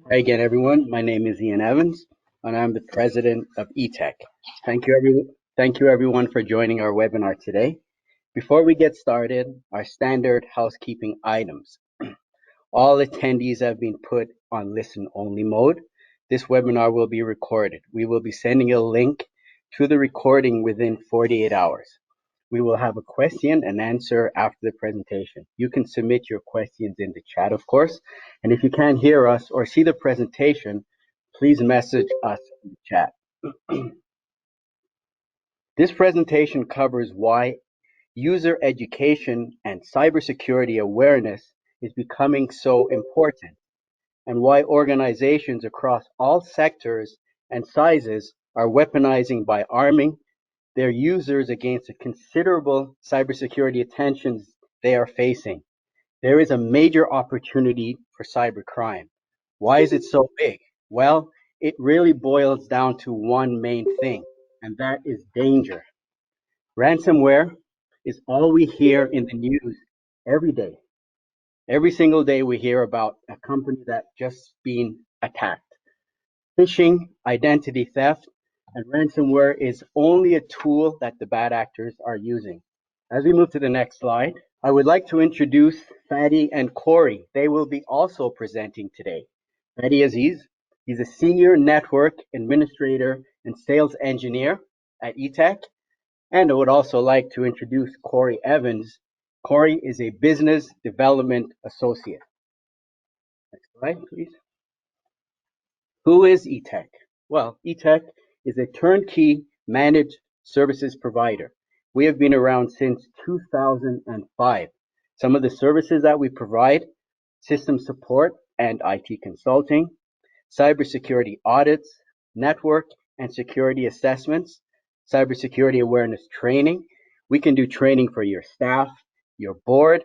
Hi again, everyone. My name is Ian Evans, and I'm the president of eTech. Thank you, everyone, for joining our webinar today. Before we get started, our standard housekeeping items. All attendees have been put on listen-only mode. This webinar will be recorded. We will be sending a link to the recording within 48 hours. We will have a question and answer after the presentation. You can submit your questions in the chat, of course. And if you can't hear us or see the presentation, please message us in the chat. This presentation covers why user education and cybersecurity awareness is becoming so important, and why organizations across all sectors and sizes are weaponizing by arming their users against the considerable cybersecurity attentions they are facing. There is a major opportunity for cybercrime. Why is it so big? Well, it really boils down to one main thing, and that is danger. Ransomware is all we hear in the news every day. Every single day we hear about a company that just been attacked. Phishing, identity theft, and ransomware is only a tool that the bad actors are using. As we move to the next slide, I would like to introduce Fadi and Corey. They will be also presenting today. Fadi Aziz, he's a senior network administrator and sales engineer at eTech. And I would also like to introduce Corey Evans. Corey is a business development associate. Next slide, please. Who is eTech? Well, eTech is a turnkey managed services provider. We have been around since 2005. Some of the services that we provide: system support and IT consulting, cybersecurity audits, network and security assessments, cybersecurity awareness training. We can do training for your staff, your board,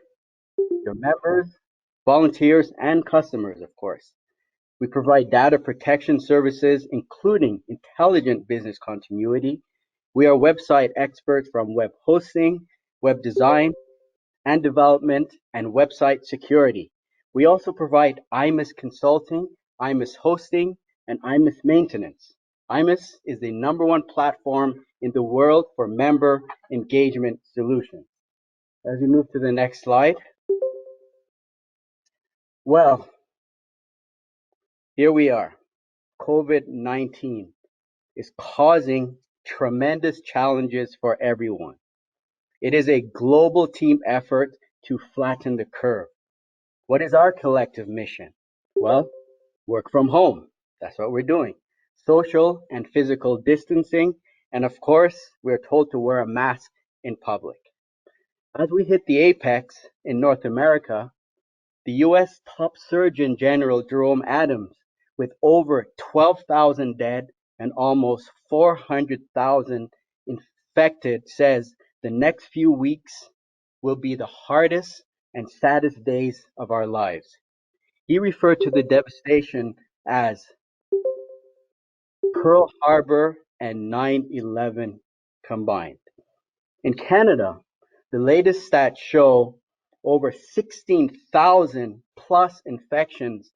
your members, volunteers, and customers, of course. We provide data protection services, including intelligent business continuity. We are website experts from web hosting, web design and development, and website security. We also provide IMAS consulting, IMAS hosting, and IMAS maintenance. IMAS is the #1 platform in the world for member engagement solutions. As we move to the next slide, well, here we are. COVID-19 is causing tremendous challenges for everyone. It is a global team effort to flatten the curve. What is our collective mission? Well, work from home. That's what we're doing. Social and physical distancing. And of course, we're told to wear a mask in public. As we hit the apex in North America, the US top Surgeon General Jerome Adams, with over 12,000 dead and almost 400,000 infected, says the next few weeks will be the hardest and saddest days of our lives. He referred to the devastation as Pearl Harbor and 9/11 combined. In Canada, the latest stats show over 16,000 plus infections,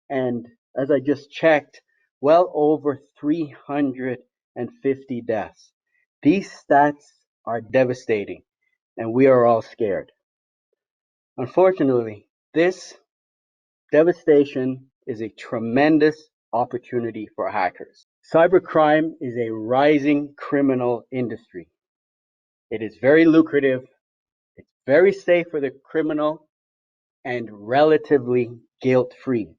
and as I just checked, well over 350 deaths. These stats are devastating, and we are all scared. Unfortunately, this devastation is a tremendous opportunity for hackers. Cybercrime is a rising criminal industry. It is very lucrative, it's very safe for the criminal, and relatively guilt-free.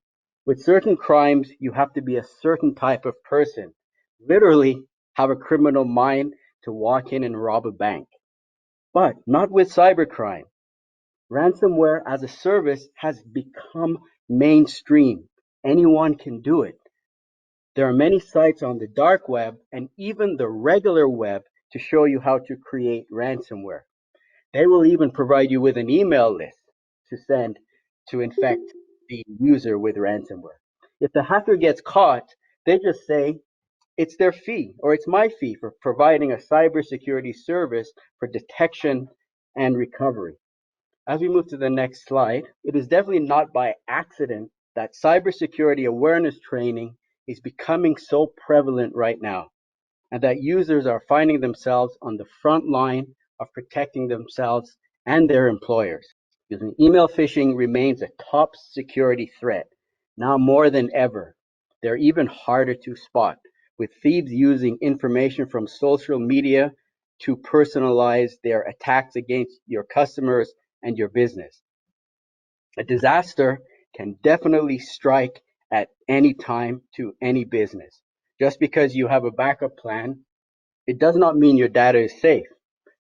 With certain crimes, you have to be a certain type of person, literally have a criminal mind to walk in and rob a bank. But not with cybercrime. Ransomware as a service has become mainstream. Anyone can do it. There are many sites on the dark web and even the regular web to show you how to create ransomware. They will even provide you with an email list to send to infect the user with ransomware. If the hacker gets caught, they just say it's their fee or it's my fee for providing a cybersecurity service for detection and recovery. As we move to the next slide, it is definitely not by accident that cybersecurity awareness training is becoming so prevalent right now, and that users are finding themselves on the front line of protecting themselves and their employers. Email phishing remains a top security threat, now more than ever. They're even harder to spot, with thieves using information from social media to personalize their attacks against your customers and your business. A disaster can definitely strike at any time to any business. Just because you have a backup plan, it does not mean your data is safe,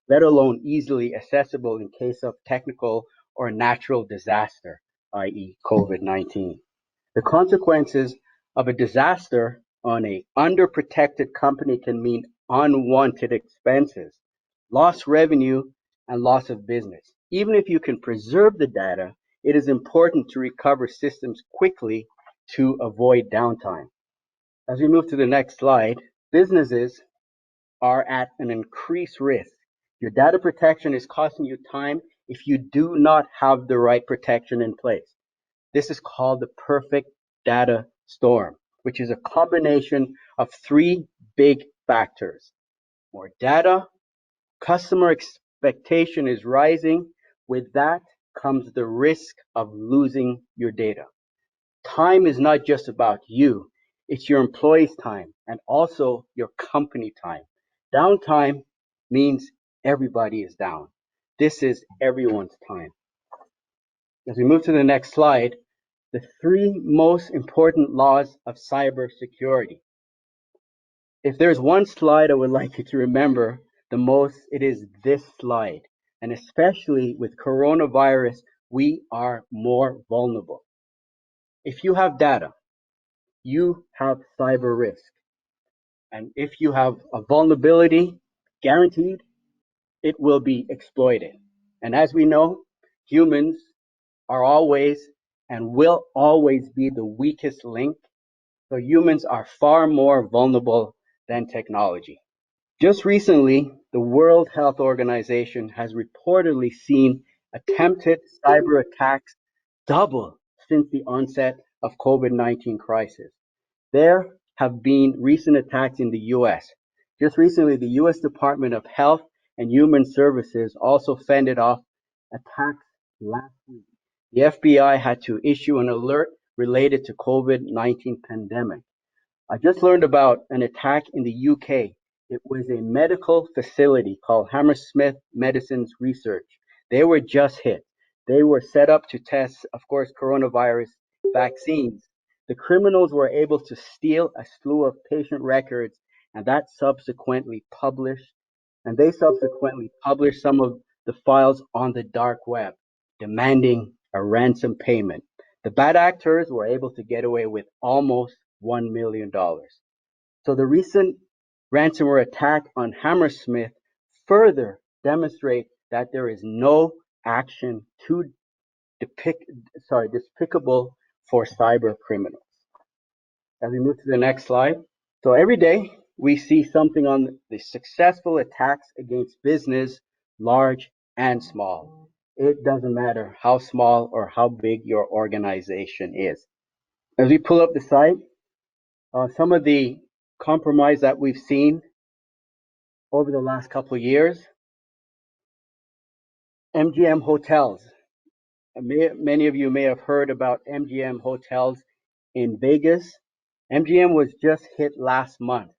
let alone easily accessible in case of technical or natural disaster, i.e. COVID-19. The consequences of a disaster on a underprotected company can mean unwanted expenses, lost revenue, and loss of business. Even if you can preserve the data, it is important to recover systems quickly to avoid downtime. As we move to the next slide, businesses are at an increased risk. Your data protection is costing you time if you do not have the right protection in place. This is called the perfect data storm, which is a combination of three big factors. More data, customer expectation is rising. With that comes the risk of losing your data. Time is not just about you, it's your employees' time and also your company time. Downtime means everybody is down. This is everyone's time. As we move to the next slide, the three most important laws of cybersecurity. If there's one slide I would like you to remember the most, it is this slide. And especially with coronavirus, we are more vulnerable. If you have data, you have cyber risk. And if you have a vulnerability, guaranteed, it will be exploited. And as we know, humans are always and will always be the weakest link. So humans are far more vulnerable than technology. Just recently, the World Health Organization has reportedly seen attempted cyber attacks double since the onset of COVID-19 crisis. There have been recent attacks in the US. Just recently, the US Department of Health and Human Services also fended off attacks last week. The FBI had to issue an alert related to COVID-19 pandemic. I just learned about an attack in the UK. It was a medical facility called Hammersmith Medicines Research. They were just hit. They were set up to test, of course, coronavirus vaccines. The criminals were able to steal a slew of patient records, and they subsequently published some of the files on the dark web, demanding a ransom payment. The bad actors were able to get away with almost $1 million. So the recent ransomware attack on Hammersmith further demonstrate that there is no action too despicable for cyber criminals. As we move to the next slide. So every day we see something on the successful attacks against business, large and small. It doesn't matter how small or how big your organization is. As we pull up the site, some of the compromise that we've seen over the last couple of years, MGM hotels. Many of you may have heard about MGM hotels in Vegas. MGM was just hit last month.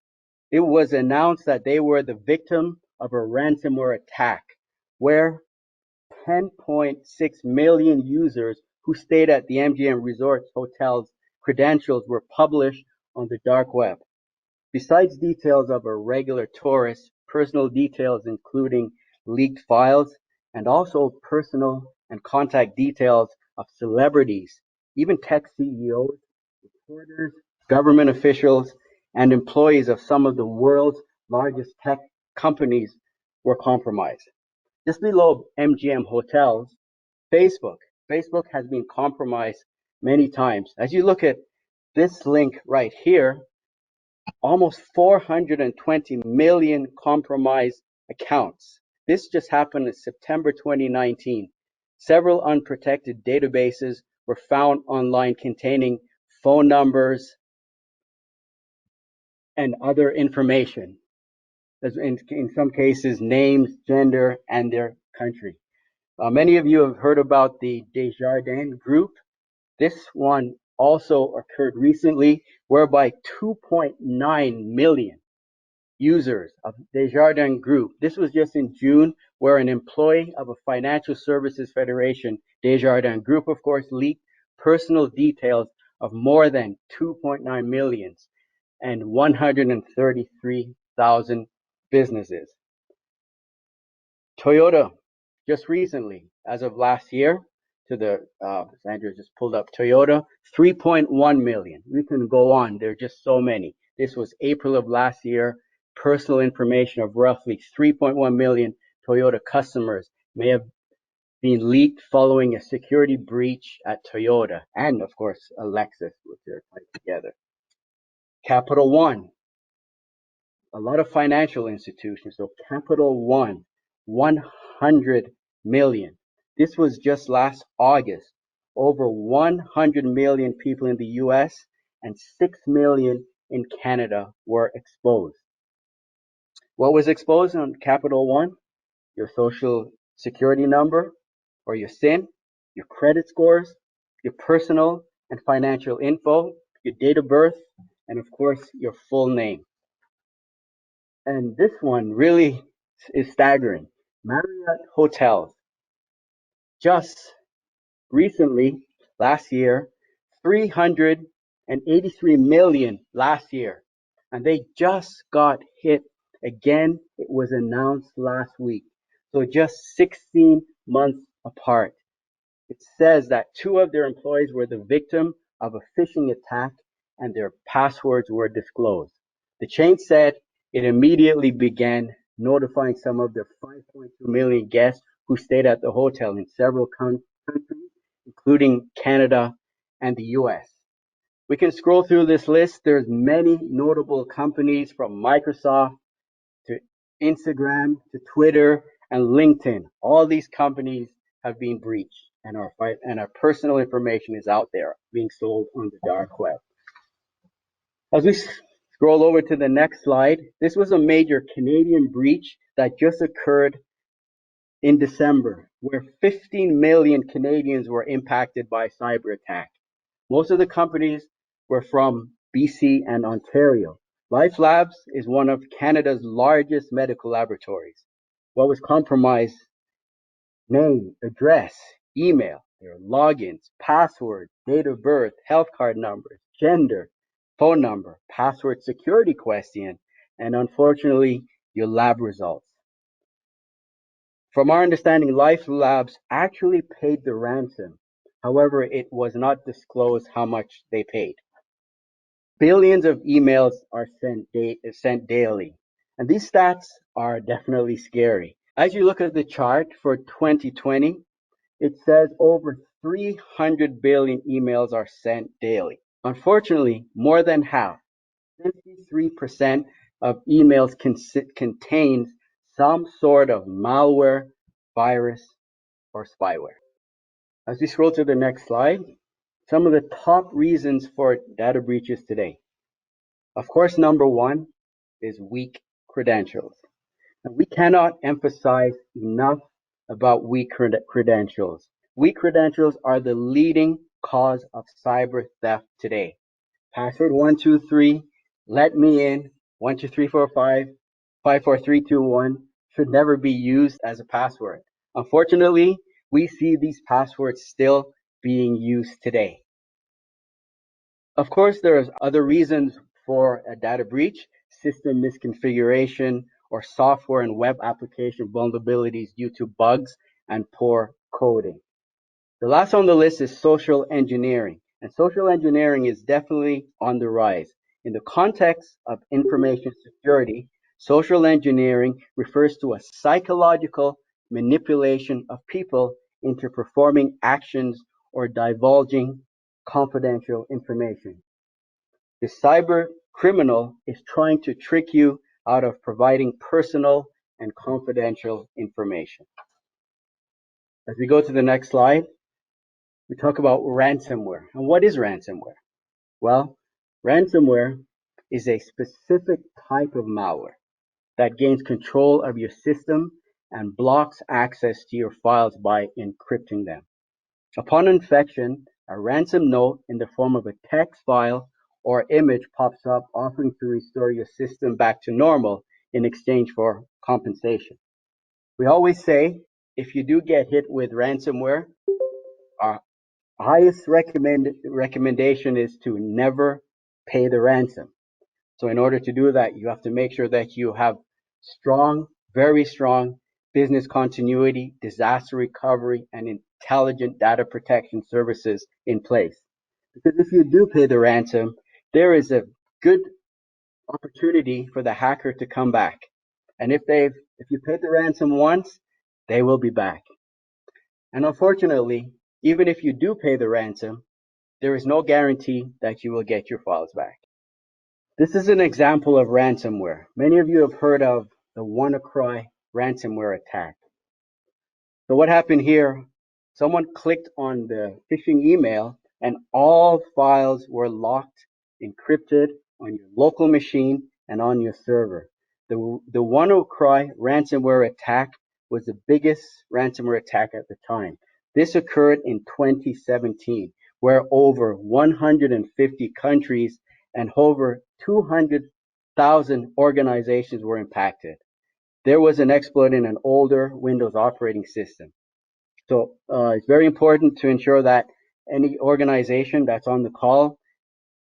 It was announced that they were the victim of a ransomware attack where 10.6 million users who stayed at the MGM Resorts hotels credentials were published on the dark web. Besides details of a regular tourist, personal details including leaked files and also personal and contact details of celebrities, even tech CEOs, reporters, government officials, and employees of some of the world's largest tech companies were compromised. Just below MGM hotels, Facebook. Facebook has been compromised many times. As you look at this link right here, almost 420 million compromised accounts. This just happened in September 2019. Several unprotected databases were found online containing phone numbers and other information, in some cases names, gender, and their country. Many of you have heard about the Desjardins Group. This one also occurred recently, whereby 2.9 million users of Desjardins Group. This was just in June, where an employee of a financial services federation, Desjardins Group, of course, leaked personal details of more than 2.9 millions and 133,000 businesses. Toyota, just recently, as of last year, Sandra just pulled up Toyota, 3.1 million. We can go on. There are just so many. This was April of last year. Personal information of roughly 3.1 million Toyota customers may have been leaked following a security breach at Toyota and, of course, a Lexus, which are tied together. Capital One, a lot of financial institutions. So Capital One, 100 million. This was just last August. Over 100 million people in the US and 6 million in Canada were exposed. What was exposed on Capital One? Your social security number or your SIN, your credit scores, your personal and financial info, your date of birth, and of course, your full name. And this one really is staggering. Marriott Hotels, just recently, last year, 383 million last year. And they just got hit again. It was announced last week. So just 16 months apart. It says that two of their employees were the victim of a phishing attack and their passwords were disclosed. The chain said it immediately began notifying some of their 5.2 million guests who stayed at the hotel in several countries, including Canada and the US. We can scroll through this list. There's many notable companies from Microsoft to Instagram to Twitter and LinkedIn. All these companies have been breached and our personal information is out there being sold on the dark web. As we scroll over to the next slide, this was a major Canadian breach that just occurred in December, where 15 million Canadians were impacted by a cyber attack. Most of the companies were from BC and Ontario. Life Labs is one of Canada's largest medical laboratories. What was compromised? Name, address, email, their logins, password, date of birth, health card numbers, gender, phone number, password security question, and unfortunately, your lab results. From our understanding, Life Labs actually paid the ransom. However, it was not disclosed how much they paid. Billions of emails are sent daily. And these stats are definitely scary. As you look at the chart for 2020, it says over 300 billion emails are sent daily. Unfortunately, more than half, 53% of emails contains some sort of malware, virus, or spyware. As we scroll to the next slide, some of the top reasons for data breaches today. Of course, number one is weak credentials. And we cannot emphasize enough about weak credentials. Weak credentials are the leading cause of cyber theft today. Password 123, let me in, 12345, 54321 should never be used as a password. Unfortunately, we see these passwords still being used today. Of course, there's other reasons for a data breach, system misconfiguration, or software and web application vulnerabilities due to bugs and poor coding. The last on the list is social engineering. And social engineering is definitely on the rise. In the context of information security, social engineering refers to a psychological manipulation of people into performing actions or divulging confidential information. The cyber criminal is trying to trick you out of providing personal and confidential information. As we go to the next slide, we talk about ransomware. And what is ransomware? Well, ransomware is a specific type of malware that gains control of your system and blocks access to your files by encrypting them. Upon infection, a ransom note in the form of a text file or image pops up offering to restore your system back to normal in exchange for compensation. We always say if you do get hit with ransomware, our highest recommendation is to never pay the ransom. So in order to do that, you have to make sure that you have strong, very strong business continuity, disaster recovery, and intelligent data protection services in place. Because if you do pay the ransom, there is a good opportunity for the hacker to come back. And if you paid the ransom once, they will be back. And unfortunately, even if you do pay the ransom, there is no guarantee that you will get your files back. This is an example of ransomware. Many of you have heard of the WannaCry ransomware attack. So what happened here? Someone clicked on the phishing email and all files were locked, encrypted on your local machine and on your server. The WannaCry ransomware attack was the biggest ransomware attack at the time. This occurred in 2017, where over 150 countries and over 200,000 organizations were impacted. There was an exploit in an older Windows operating system. So it's very important to ensure that any organization that's on the call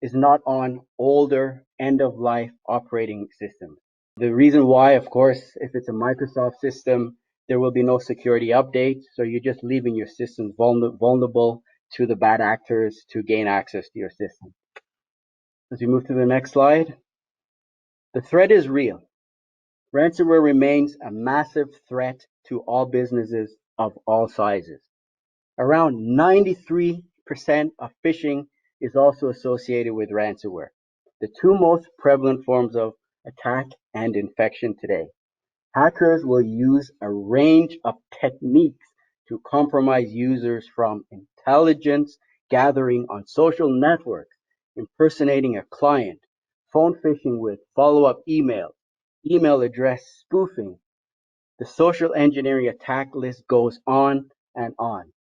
is not on older end of life operating systems. The reason why, of course, if it's a Microsoft system, there will be no security updates. So you're just leaving your systems vulnerable to the bad actors to gain access to your system. As we move to the next slide, the threat is real. Ransomware remains a massive threat to all businesses of all sizes. Around 93% of phishing is also associated with ransomware, the two most prevalent forms of attack and infection today. Hackers will use a range of techniques to compromise users, from intelligence gathering on social networks, impersonating a client, phone phishing with follow-up emails, email address spoofing. The social engineering attack list goes on and on.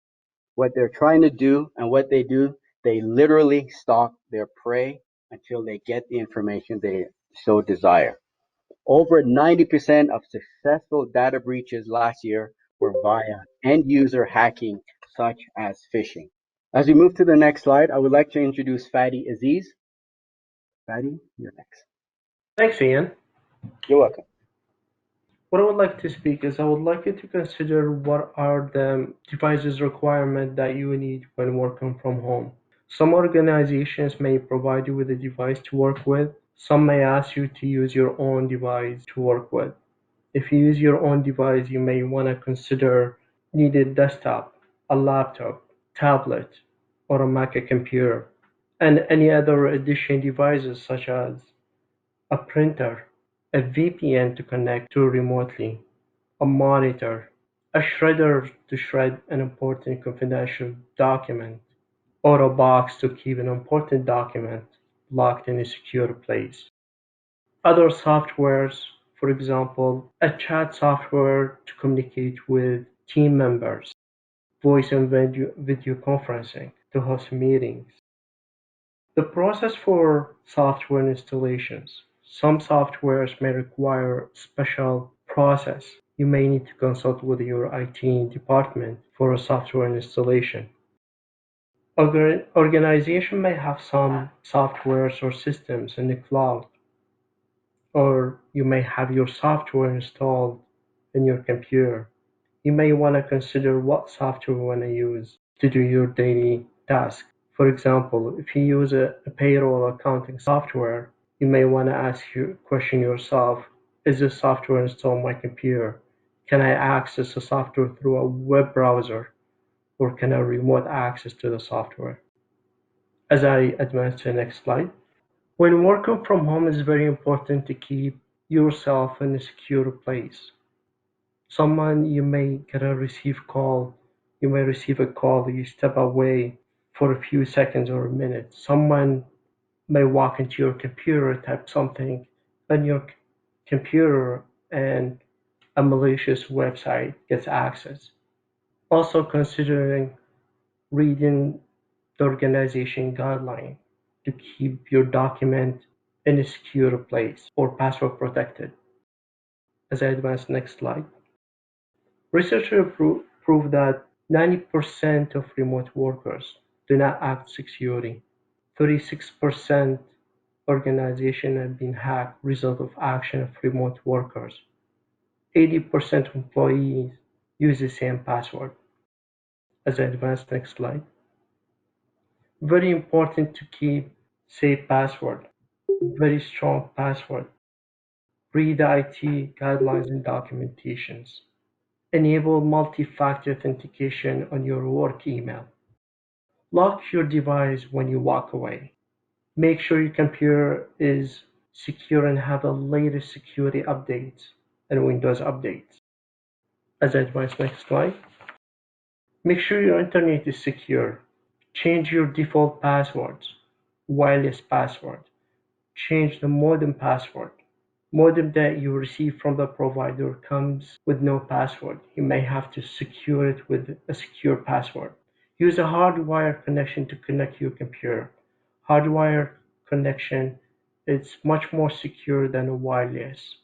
What they're trying to do and what they do, they literally stalk their prey until they get the information they so desire. Over 90% of successful data breaches last year were via end user hacking, such as phishing. As we move to the next slide, I would like to introduce Fadi Aziz. Fadi, you're next. Thanks, Ian. You're welcome. What I would like to speak is I would like you to consider what are the devices requirement that you need when working from home. Some organizations may provide you with a device to work with. Some may ask you to use your own device to work with. If you use your own device, you may want to consider needed desktop, a laptop, tablet, or a Mac computer, and any other additional devices such as a printer, a VPN to connect to remotely, a monitor, a shredder to shred an important confidential document, or a box to keep an important document locked in a secure place. Other softwares, for example, a chat software to communicate with team members, voice and video conferencing to host meetings. The process for software installations. Some softwares may require special process. You may need to consult with your IT department for a software installation. Organization may have some softwares or systems in the cloud, or you may have your software installed in your computer. You may want to consider what software you want to use to do your daily task. For example, if you use a payroll accounting software, you may want to question yourself, is this software installed on my computer? Can I access the software through a web browser, or can I remote access to the software? As I advance to the next slide. When working from home, it's very important to keep yourself in a secure place. Someone you may gonna receive call You may receive a call, you step away for a few seconds or a minute. Someone may walk into your computer, type something on your computer, and a malicious website gets access. Also considering reading the organization guideline to keep your document in a secure place or password protected. As I advance next slide, researchers prove that 90% of remote workers do not act securely. 36% organizations have been hacked result of action of remote workers. 80% of employees use the same password. As I advance next slide, very important to keep safe password, very strong password. Read the IT guidelines and documentations. Enable multi-factor authentication on your work email. Lock your device when you walk away. Make sure your computer is secure and have the latest security updates and Windows updates. As I advance next slide, make sure your internet is secure. Change your default passwords, wireless password. Change the modem password. Modem that you receive from the provider comes with no password. You may have to secure it with a secure password. Use a hardwire connection to connect your computer. Hardwire connection is much more secure than a wireless.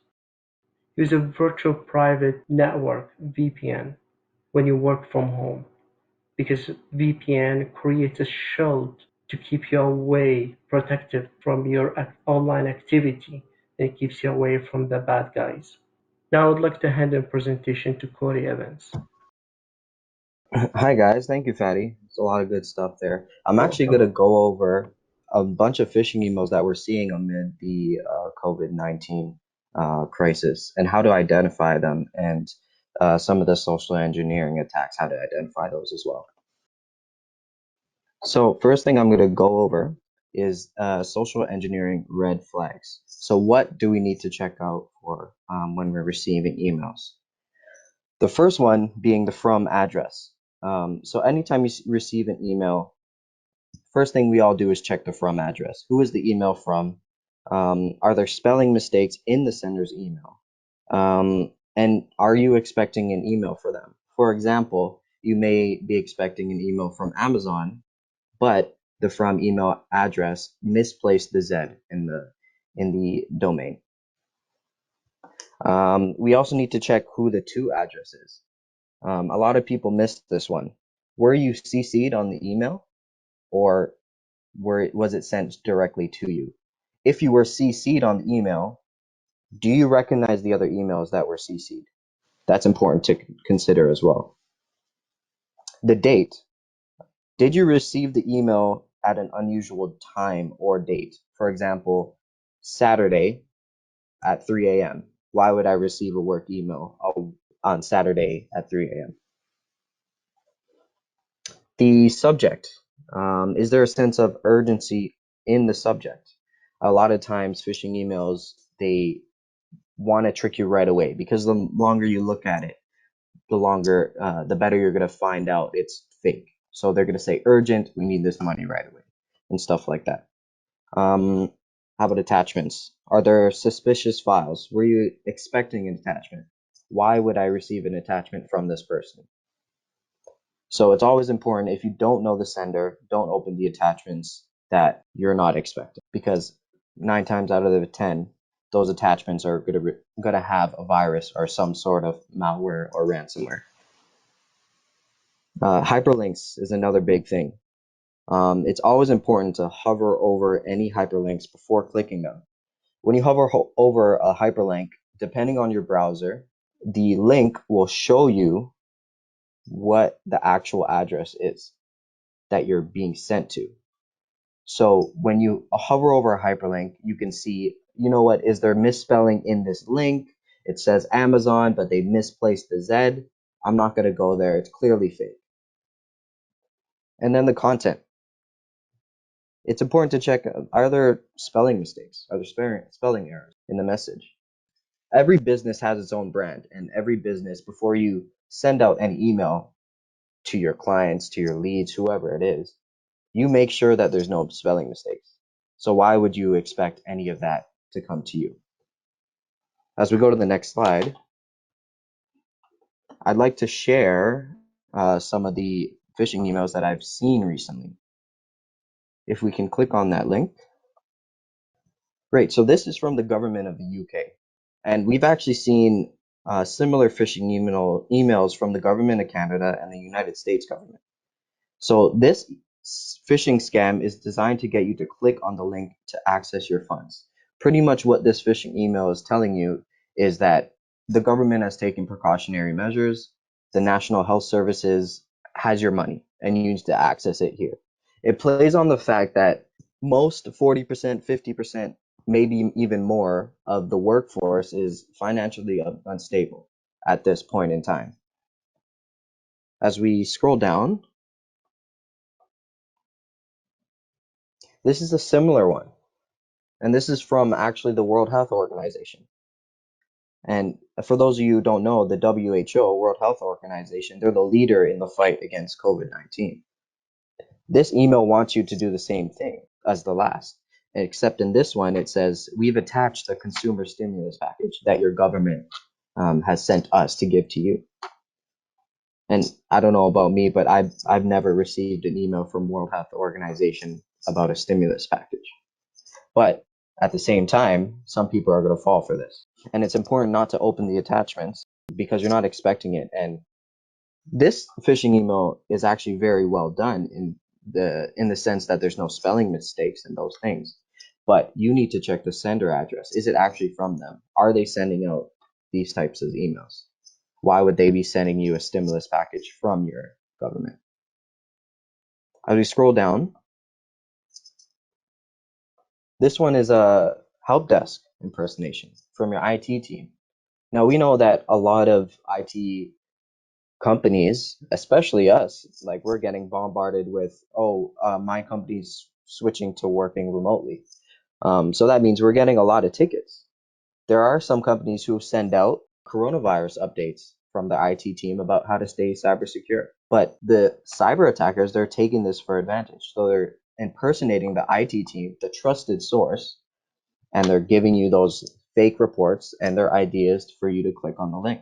Use a virtual private network (VPN) when you work from home because VPN creates a shield to keep you away, protected from your online activity, and it keeps you away from the bad guys. Now I would like to hand the presentation to Corey Evans. Hi guys, thank you, Fatty. It's a lot of good stuff there. I'm You're actually welcome. going to go over a bunch of phishing emails that we're seeing amid the COVID-19 crisis and how to identify them and some of the social engineering attacks, how to identify those as well. So first thing I'm going to go over is social engineering red flags. So what do we need to check out for when we're receiving emails? The first one being the from address. So anytime you receive an email, first thing we all do is check the from address. Who is the email from? Are there spelling mistakes in the sender's email? And are you expecting an email for them? For example, you may be expecting an email from Amazon, but the from email address misplaced the Z in the domain. We also need to check who the to address is. A lot of people missed this one. Were you CC'd on the email, or was it sent directly to you? If you were CC'd on the email, do you recognize the other emails that were CC'd? That's important to consider as well. The date. Did you receive the email at an unusual time or date? For example, Saturday at 3 a.m. Why would I receive a work email on Saturday at 3 a.m.? The subject. Is there a sense of urgency in the subject? A lot of times, phishing emails, they want to trick you right away because the longer you look at it, the better you're going to find out it's fake. So they're going to say urgent, we need this money right away, and stuff like that. How about attachments? Are there suspicious files? Were you expecting an attachment? Why would I receive an attachment from this person? So it's always important, if you don't know the sender, don't open the attachments that you're not expecting, because 9 times out of the 10, those attachments are gonna have a virus or some sort of malware or ransomware. Hyperlinks is another big thing. It's always important to hover over any hyperlinks before clicking them. When you hover over a hyperlink, depending on your browser, the link will show you what the actual address is that you're being sent to. So when you hover over a hyperlink, you can see, you know what, is there misspelling in this link? It says Amazon, but they misplaced the Z. I'm not going to go there. It's clearly fake. And then the content. It's important to check, are there spelling mistakes? Are there spelling errors in the message? Every business has its own brand, and every business, before you send out an email to your clients, to your leads, whoever it is, you make sure that there's no spelling mistakes. So why would you expect any of that to come to you? As we go to the next slide, I'd like to share some of the phishing emails that I've seen recently. If we can click on that link. Great. So this is from the government of the UK. And we've actually seen similar phishing emails from the government of Canada and the United States government. So this phishing scam is designed to get you to click on the link to access your funds. Pretty much what this phishing email is telling you is that the government has taken precautionary measures, the National Health Services has your money and you need to access it here. It plays on the fact that most 40%, 50%, maybe even more of the workforce is financially unstable at this point in time. As we scroll down, this is a similar one. And this is from actually the World Health Organization. And for those of you who don't know, the WHO, World Health Organization, they're the leader in the fight against COVID-19. This email wants you to do the same thing as the last, except in this one, it says, we've attached a consumer stimulus package that your government has sent us to give to you. And I don't know about me, but I've never received an email from World Health Organization about a stimulus package. But at the same time, some people are going to fall for this. And it's important not to open the attachments because you're not expecting it. And this phishing email is actually very well done in the sense that there's no spelling mistakes and those things. But you need to check the sender address. Is it actually from them? Are they sending out these types of emails? Why would they be sending you a stimulus package from your government? As we scroll down, this one is a help desk impersonation from your IT team. Now, we know that a lot of IT companies, especially us, like we're getting bombarded with, my company's switching to working remotely. So that means we're getting a lot of tickets. There are some companies who send out coronavirus updates from the IT team about how to stay cyber secure. But the cyber attackers, they're taking this for advantage. So they're impersonating the IT team, the trusted source, and they're giving you those fake reports and their ideas for you to click on the link.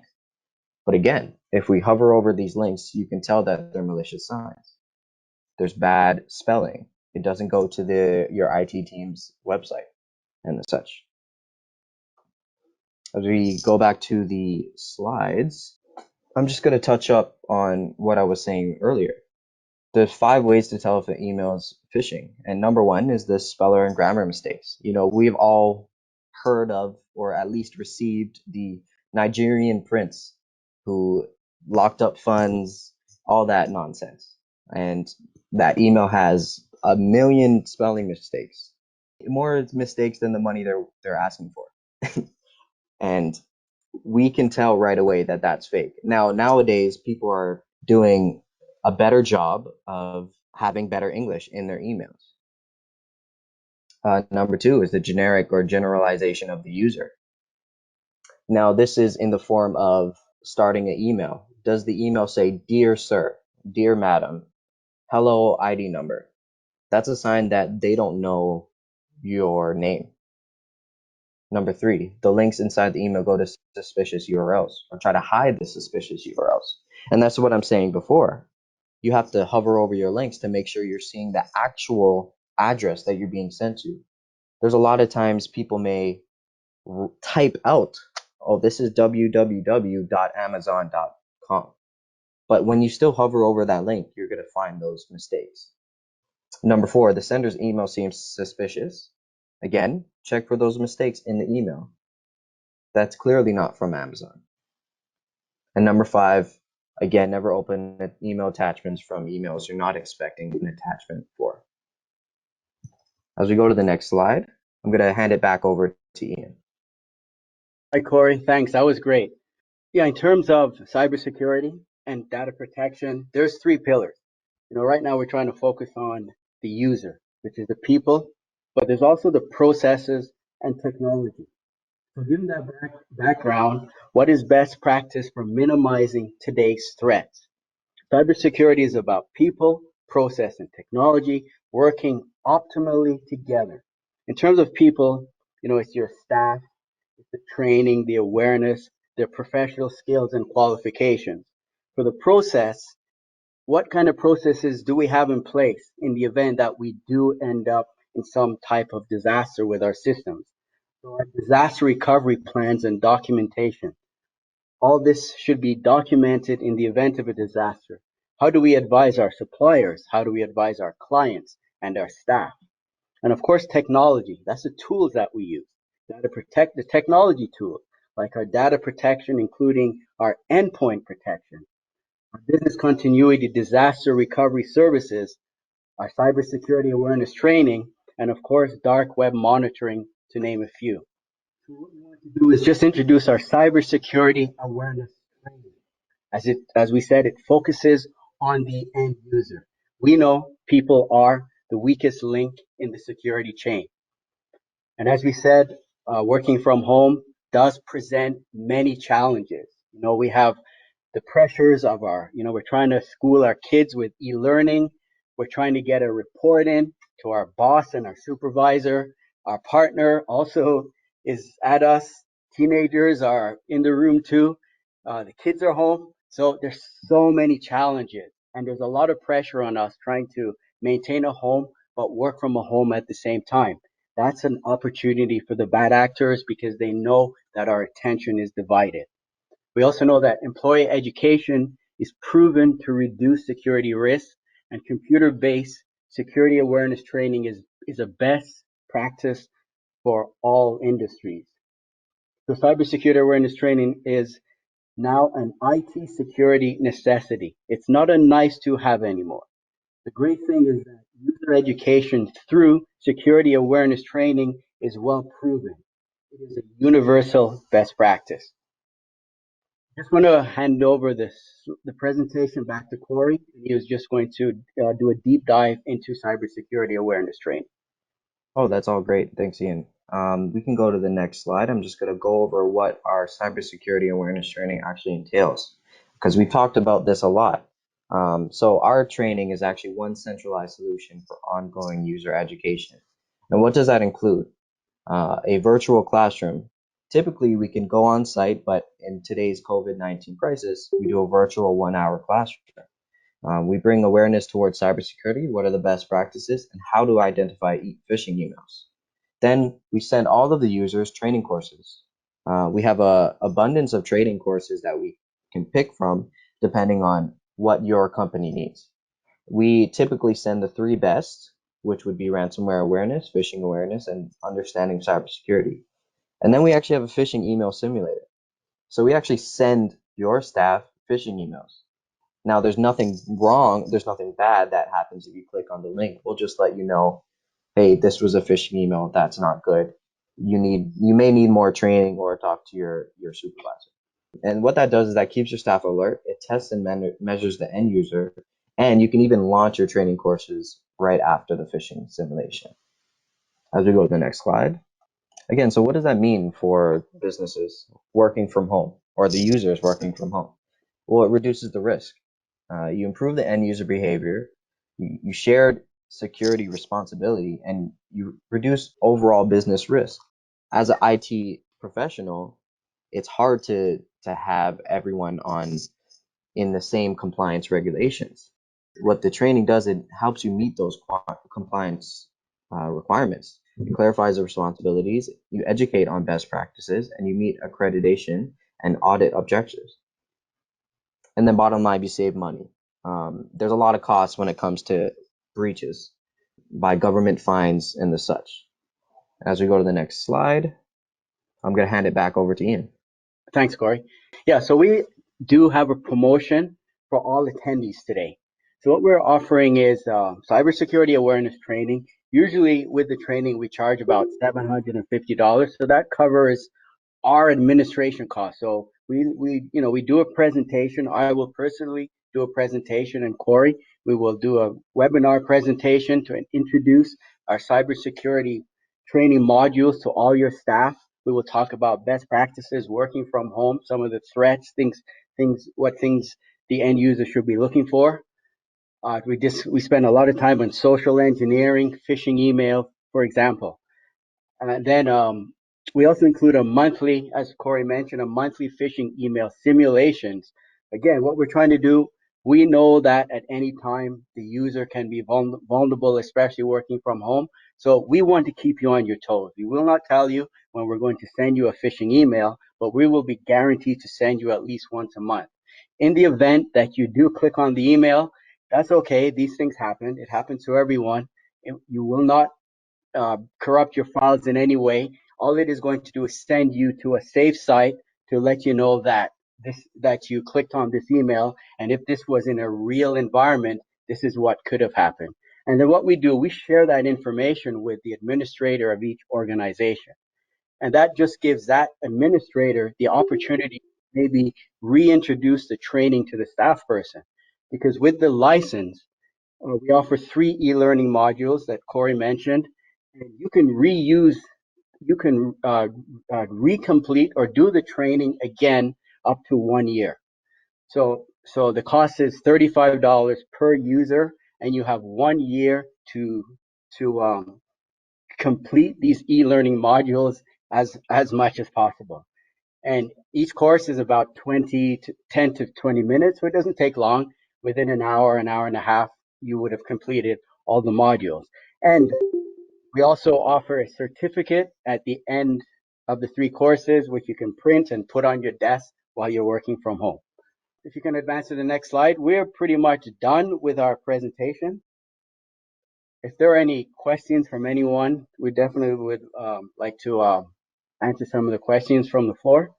But again, if we hover over these links, you can tell that they're malicious signs. There's bad spelling. It doesn't go to your IT team's website and such. As we go back to the slides, I'm just going to touch up on what I was saying earlier. There's 5 ways to tell if an email is phishing. And number 1 is the speller and grammar mistakes. We've all heard of or at least received the Nigerian prince who locked up funds, all that nonsense. And that email has a million spelling mistakes, more mistakes than the money they're asking for. And we can tell right away that that's fake. Now, nowadays, people are doing a better job of having better English in their emails. Number 2 is the generic or generalization of the user. Now, this is in the form of starting an email. Does the email say, "Dear sir, dear madam, hello ID number"? That's a sign that they don't know your name. Number 3, the links inside the email go to suspicious URLs or try to hide the suspicious URLs. And that's what I'm saying before. You have to hover over your links to make sure you're seeing the actual address that you're being sent to. There's a lot of times people may type out, "Oh, this is www.amazon.com." But when you still hover over that link, you're going to find those mistakes. Number 4, the sender's email seems suspicious. Again, check for those mistakes in the email. That's clearly not from Amazon. And number 5, again, never open email attachments from emails you're not expecting an attachment for. As we go to the next slide, I'm going to hand it back over to Ian. Hi, Corey. Thanks. That was great. Yeah, in terms of cybersecurity and data protection, there's 3 pillars. Right now we're trying to focus on the user, which is the people, but there's also the processes and technology. So given that background, what is best practice for minimizing today's threats? Cybersecurity is about people, process, and technology working optimally together. In terms of people, it's your staff, it's the training, the awareness, their professional skills and qualifications. For the process, what kind of processes do we have in place in the event that we do end up in some type of disaster with our systems? So our disaster recovery plans and documentation. All this should be documented in the event of a disaster. How do we advise our suppliers? How do we advise our clients and our staff? And of course, technology. That's the tools that we use. Data protect the technology tools, like our data protection, including our endpoint protection, our business continuity disaster recovery services, our cybersecurity awareness training, and of course, dark web monitoring, to name a few. So what we want to do is just introduce our cybersecurity awareness training. As we said, it focuses on the end user. We know people are the weakest link in the security chain. And as we said, working from home does present many challenges. We have the pressures of we're trying to school our kids with e-learning. We're trying to get a report in to our boss and our supervisor. Our partner also is at us. Teenagers are in the room too. The kids are home. So there's so many challenges and there's a lot of pressure on us trying to maintain a home, but work from a home at the same time. That's an opportunity for the bad actors because they know that our attention is divided. We also know that employee education is proven to reduce security risks, and computer-based security awareness training is a best practice for all industries. So cybersecurity awareness training is now an IT security necessity. It's not a nice to have anymore. The great thing is that user education through security awareness training is well proven. It is a universal best practice. Just want to hand over the presentation back to Corey. He was just going to do a deep dive into cybersecurity awareness training. Oh, that's all great. Thanks, Ian. We can go to the next slide. I'm just going to go over what our cybersecurity awareness training actually entails, because we talked about this a lot. So our training is actually one centralized solution for ongoing user education. And what does that include? A virtual classroom. Typically, we can go on site, but in today's COVID-19 crisis, we do a virtual 1 hour classroom. We bring awareness towards cybersecurity, what are the best practices, and how to identify phishing emails. Then we send all of the users training courses. We have a abundance of training courses that we can pick from depending on what your company needs. We typically send the three best, which would be ransomware awareness, phishing awareness, and understanding cybersecurity. And then we actually have a phishing email simulator. So we actually send your staff phishing emails. Now, there's nothing wrong, there's nothing bad that happens if you click on the link. We'll just let you know, hey, this was a phishing email, that's not good. You may need more training or talk to your supervisor. And what that does is that keeps your staff alert. It tests and measures the end user, and you can even launch your training courses right after the phishing simulation. As we go to the next slide. Again, so what does that mean for businesses working from home or the users working from home? Well, it reduces the risk. You improve the end user behavior, you shared security responsibility, and you reduce overall business risk. As an IT professional, it's hard to have everyone on in the same compliance regulations. What the training does, it helps you meet those compliance requirements. It clarifies the responsibilities, you educate on best practices, and you meet accreditation and audit objectives. And then bottom line, you save money. There's a lot of costs when it comes to breaches by government fines and the such. As we go to the next slide, I'm going to hand it back over to Ian. Thanks, Corey. Yeah, so we do have a promotion for all attendees today. So what we're offering is cybersecurity awareness training. Usually with the training, we charge about $750. So that covers our administration costs. So we do a presentation. I will personally do a presentation, and Corey, we will do a webinar presentation to introduce our cybersecurity training modules to all your staff. We will talk about best practices working from home, some of the threats, what things the end user should be looking for. We spend a lot of time on social engineering, phishing email, for example. And then we also include a monthly, as Corey mentioned, a monthly phishing email simulations. Again, what we're trying to do, we know that at any time the user can be vulnerable, especially working from home. So we want to keep you on your toes. We will not tell you when we're going to send you a phishing email, but we will be guaranteed to send you at least once a month. In the event that you do click on the email, that's okay. These things happen. It happens to everyone. You will not corrupt your files in any way. All it is going to do is send you to a safe site to let you know that you clicked on this email, and if this was in a real environment, this is what could have happened. And then what we do, we share that information with the administrator of each organization, and that just gives that administrator the opportunity to maybe reintroduce the training to the staff person, because with the license, we offer 3 e-learning modules that Corey mentioned, and you can reuse, you can recomplete or do the training again up to 1 year. So the cost is $35 per user, and you have 1 year to complete these e-learning modules as much as possible. And each course is about 10 to 20 minutes, so it doesn't take long. Within an hour and a half, you would have completed all the modules. And we also offer a certificate at the end of the 3 courses, which you can print and put on your desk while you're working from home. If you can advance to the next slide, we're pretty much done with our presentation. If there are any questions from anyone, we definitely would like to answer some of the questions from the floor.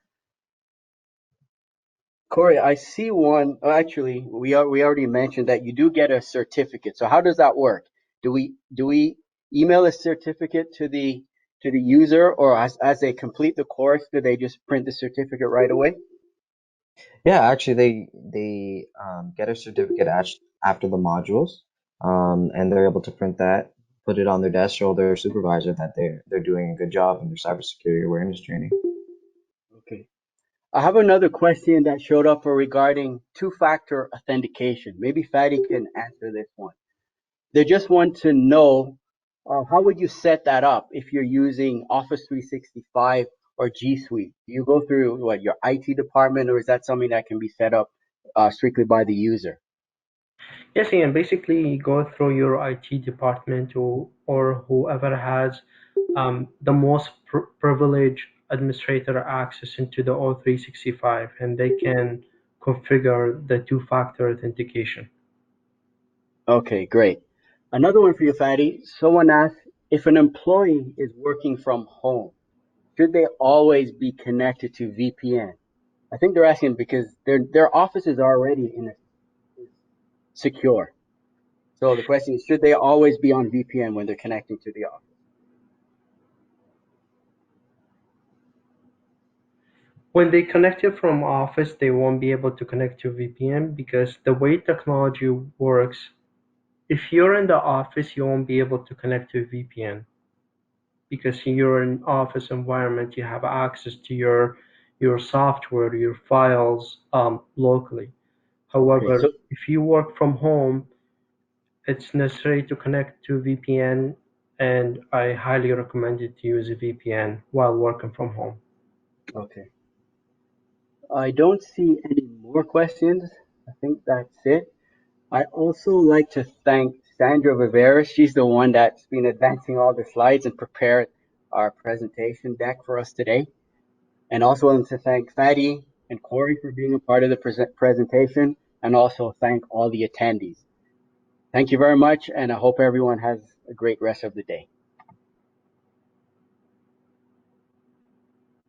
Corey, I see one. Actually, we already mentioned that you do get a certificate. So how does that work? Do we email a certificate to the user, or as they complete the course, do they just print the certificate right away? Yeah, actually, they get a certificate after the modules, and they're able to print that, put it on their desk, show their supervisor that they're doing a good job in their cybersecurity awareness training. Okay. I have another question that showed up regarding two-factor authentication. Maybe Fatty can answer this one. They just want to know how would you set that up if you're using Office 365 or G Suite? Do you go through what, your IT department, or is that something that can be set up strictly by the user? Yes, Ian, basically go through your IT department or whoever has the most privileged administrator access into the O365, and they can configure the two-factor authentication. Okay, great. Another one for you, Fatty. Someone asked, if an employee is working from home, should they always be connected to VPN? I think they're asking because their office is already is secure. So the question is, should they always be on VPN when they're connecting to the office? When they connect it from Office, they won't be able to connect to VPN because the way technology works, if you're in the office, you won't be able to connect to VPN because you're in office environment, you have access to your software, your files locally. Okay, so However, if you work from home, it's necessary to connect to VPN, and I highly recommend you to use a VPN while working from home. okay. I don't see any more questions. I think that's it. I also like to thank Sandra Rivera. She's the one that's been advancing all the slides and prepared our presentation deck for us today. And also want to thank Fatty and Corey for being a part of the presentation, and also thank all the attendees. Thank you very much, and I hope everyone has a great rest of the day.